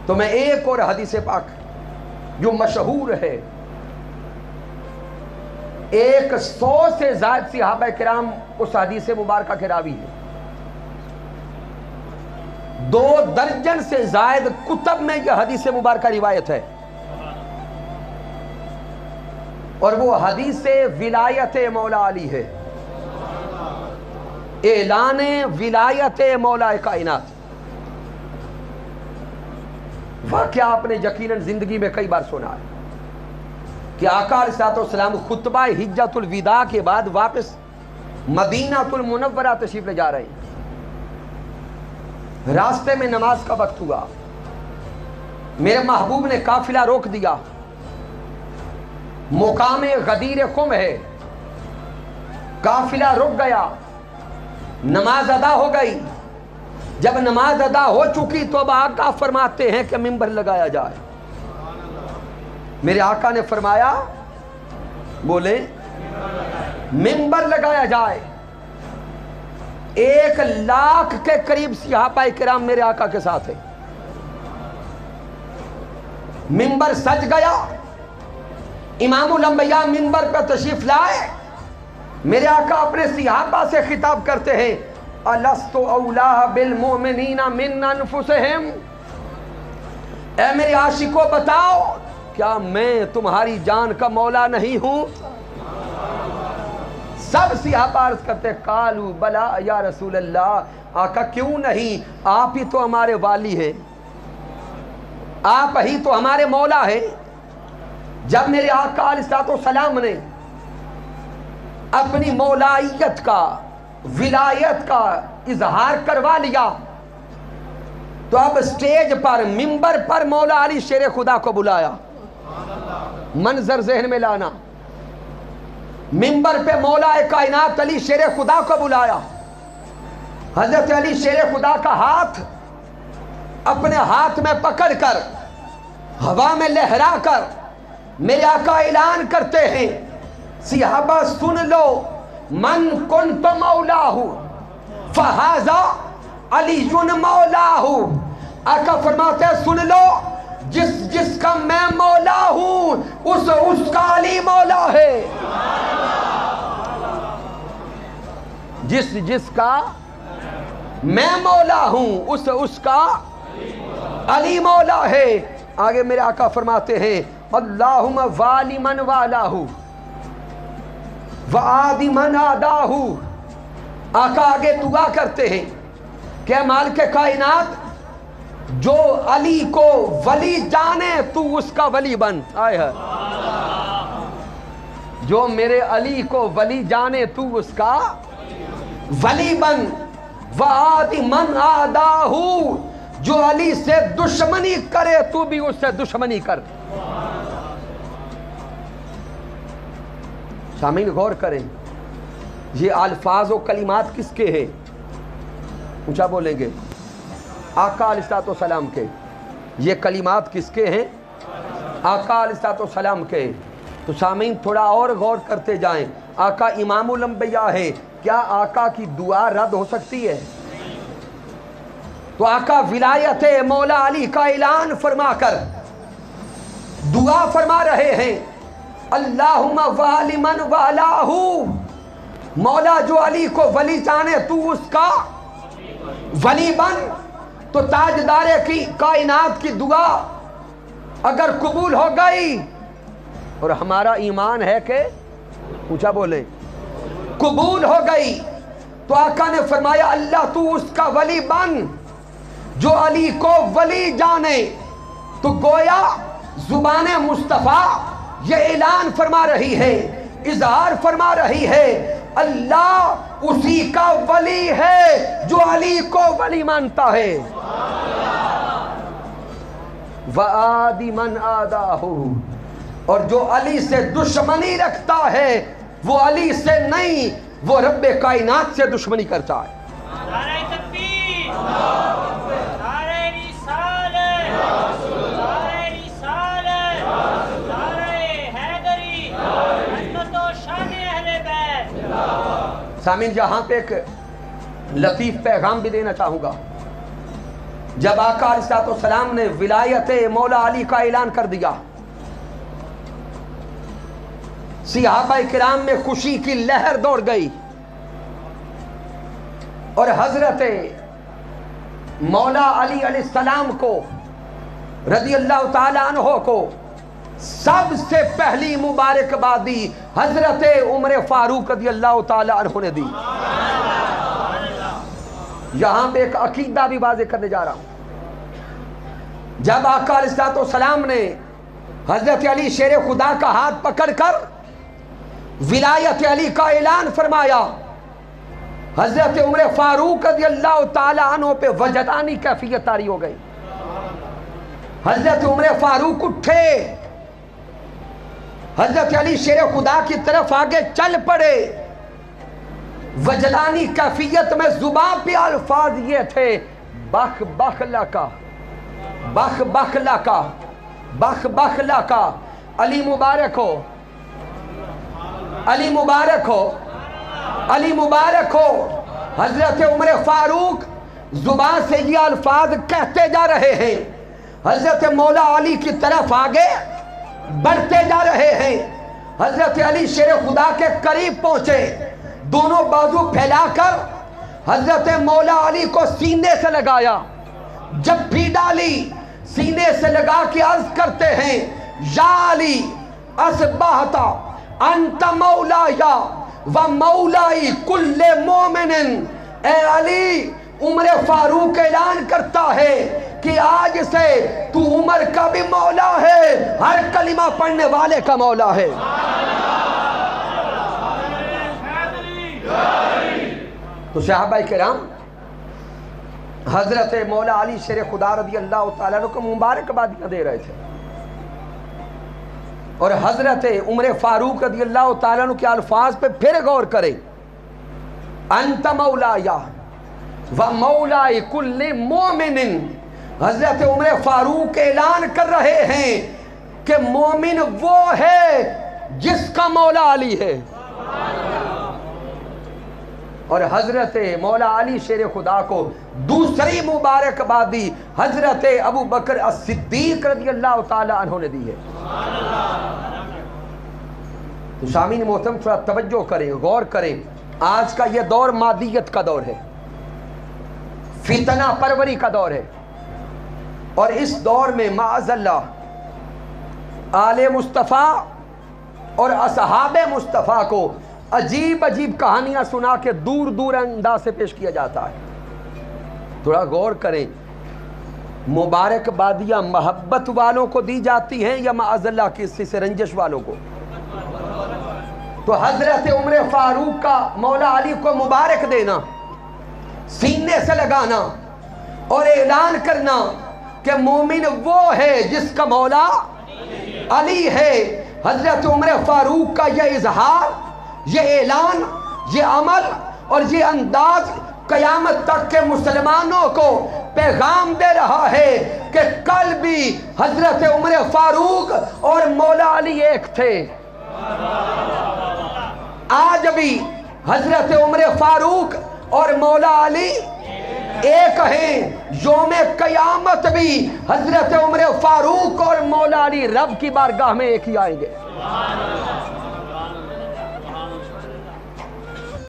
تو میں ایک اور حدیث پاک جو مشہور ہے، 100 سے زائد صحابہ کرام اس حدیث مبارکہ کے راوی ہیں، 2 درجن سے زائد کتب میں یہ حدیث مبارکہ روایت ہے، اور وہ حدیث ولایت مولا علی ہے، اعلان ولایت مولا کائنات۔ واقعہ آپ نے یقیناً زندگی میں کئی بار سنا ہے کہ آقا علیہ السلام خطبہ حجۃ الوداع کے بعد واپس مدینہ المنورہ تشریف لے جا رہے ہیں، راستے میں نماز کا وقت ہوا، میرے محبوب نے قافلہ روک دیا، مقام غدیر خم ہے، قافلہ رک گیا، نماز ادا ہو گئی۔ جب نماز ادا ہو چکی تو اب آقا فرماتے ہیں کہ منبر لگایا جائے۔ میرے آقا نے فرمایا، بولے منبر لگایا جائے۔ 1,00,000 کے قریب صحابہ کرام میرے آقا کے ساتھ ہیں۔ منبر سج گیا، امام الانبیاء منبر پر تشریف لائے، میرے آقا اپنے صحابہ سے خطاب کرتے ہیں، الست اولا بالمؤمنین من انفسہم، اے میرے عاشقوں بتاؤ کیا میں تمہاری جان کا مولا نہیں ہوں؟ سب صحابہ عرض کرتے قالوا بلا یا رسول اللہ، آقا کیوں نہیں، آپ ہی تو ہمارے والی ہیں، آپ ہی تو ہمارے مولا ہیں۔ جب میرے آقا علیہ السلام نے اپنی مولائیت کا، ولایت کا اظہار کروا لیا تو اب سٹیج پر، منبر پر مولا علی شیر خدا کو بلایا۔ منظر ذہن میں لانا، منبر پہ مولا کائنات علی شیر خدا کو بلایا۔ حضرت علی شیر خدا کا ہاتھ اپنے ہاتھ میں پکڑ کر ہوا میں لہرا کر میرے آقا اعلان کرتے ہیں، صحابہ سن لو، من کنت مولاہ فہذا علی مولاہ۔ آقا فرماتے ہیں سن لو، جس کا میں مولا ہوں اس کا علی مولا ہے، جس کا میں مولا ہوں اس کا علی مولا ہے۔ آگے میرے آقا فرماتے ہیں، اللہم والی من والاہ وآدی من آداہ۔ آقا آگے دعا کرتے ہیں کہ مالک کائنات، جو علی کو ولی جانے تو اس کا ولی بن، آئے ہے، جو میرے علی کو ولی جانے تو اس کا ولی بن، وآدی من آداہ، جو علی سے دشمنی کرے تو بھی اس سے دشمنی کر۔ سامعین غور کریں، یہ الفاظ و کلمات کس کے ہیں؟ اونچا بولیں گے، آقا علیہ السلام کے۔ یہ کلمات کس کے ہیں؟ آقا علیہ السلام کے۔ تو سامعین تھوڑا اور غور کرتے جائیں، آقا امام الانبیاء ہے، کیا آقا کی دعا رد ہو سکتی ہے؟ تو آقا ولایت مولا علی کا اعلان فرما کر دعا فرما رہے ہیں، اللہم والی من والاہ، مولا جو علی کو ولی جانے تو اس کا ولی بن۔ تو تاجدار کی کائنات کی دعا اگر قبول ہو گئی، اور ہمارا ایمان ہے کہ اونچا بولے قبول ہو گئی، تو آقا نے فرمایا اللہ تو اس کا ولی بن جو علی کو ولی جانے۔ تو گویا زبان مصطفیٰ یہ اعلان فرما رہی ہے، اظہار فرما رہی ہے، اللہ اسی کا ولی ہے جو علی کو ولی مانتا ہے۔ وَآدِ مَنْ آدَاهُ، اور جو علی سے دشمنی رکھتا ہے وہ علی سے نہیں، وہ رب کائنات سے دشمنی کرتا ہے۔ نعرہ تکبیر، نعرہ رسالت، نعرہ رسالت، نعرہ حیدری، عظمت و شان اہل بیت۔ سامعین یہاں پہ ایک لطیف پیغام بھی دینا چاہوں گا۔ جب آقا علیہ السلام نے ولایت مولا علی کا اعلان کر دیا، صحابہ کرام میں خوشی کی لہر دوڑ گئی، اور حضرت مولا علی علیہ السلام کو رضی اللہ تعالی عنہ کو سب سے پہلی مبارکبادی حضرت عمر فاروق رضی اللہ تعالی عنہ نے دی۔ یہاں پہ ایک عقیدہ بھی واضح کرنے جا رہا ہوں۔ جب آقا علیہ السلام نے حضرت علی شیر خدا کا ہاتھ پکڑ کر ولایت علی کا اعلان فرمایا، حضرت عمر فاروق رضی اللہ تعالی عنہ پہ وجدانی کیفیت طاری ہو گئی۔ حضرت عمر فاروق اٹھے، حضرت علی شیر خدا کی طرف آگے چل پڑے۔ وجدانی کیفیت میں زبان پہ الفاظ یہ تھے، بخ بخ لکا، بخ بخ لکا، بخ بخ لکا، علی مبارک ہو، علی مبارک ہو، علی مبارک ہو۔ حضرت عمر فاروق زبان سے یہ الفاظ کہتے جا رہے ہیں، حضرت مولا علی کی طرف آگے بڑھتے جا رہے ہیں۔ حضرت علی شیر خدا کے قریب پہنچے، دونوں بازو پھیلا کر حضرت مولا علی کو سینے سے لگایا، جب بھی ڈالی سینے سے لگا کے عرض کرتے ہیں، یا علی اصبحت انت مولایا و مولائی کل مومن۔ اے علی، عمر فاروق اعلان کرتا ہے کہ آج سے تو عمر کا بھی مولا ہے، ہر کلمہ پڑھنے والے کا مولا ہے۔ تو صحابہ کرام حضرت مولا علی شیر خدا رضی اللہ تعالیٰ عنہ کو مبارکبادیاں دے رہے تھے، اور حضرت عمر فاروق رضی اللہ تعالیٰ عنہ کے الفاظ پہ پھر غور کریں، انت مولایا و مولائی کل مومن۔ حضرت عمر فاروق اعلان کر رہے ہیں کہ مومن وہ ہے جس کا مولا علی ہے، اور حضرت مولا علی شیر خدا کو دوسری مبارکبادی حضرت ابو بکر الصدیق رضی اللہ تعالی عنہ نے دی ہے۔ تو سامعین محترم تھوڑا توجہ کریں، غور کریں، آج کا یہ دور مادیت کا دور ہے، فتنہ پروری کا دور ہے، اور اس دور میں معاذ اللہ آل مصطفیٰ اور اصحاب مصطفیٰ کو عجیب عجیب کہانیاں سنا کے دور دور انداز سے پیش کیا جاتا ہے۔ تھوڑا غور کریں، مبارکبادیاں محبت والوں کو دی جاتی ہیں یا معاذ اللہ کسی سے رنجش والوں کو؟ تو حضرت عمر فاروق کا مولا علی کو مبارک دینا، سینے سے لگانا اور اعلان کرنا کہ مومن وہ ہے جس کا مولا علی ہے، حضرت عمر فاروق کا یہ اظہار، یہ اعلان، یہ عمل اور یہ انداز قیامت تک کے مسلمانوں کو پیغام دے رہا ہے کہ کل بھی حضرت عمر فاروق اور مولا علی ایک تھے، آج بھی حضرت عمر فاروق اور مولا علی ایک ہیں، یوم قیامت بھی حضرت عمر فاروق اور مولا علی رب کی بارگاہ میں ایک ہی آئیں گے۔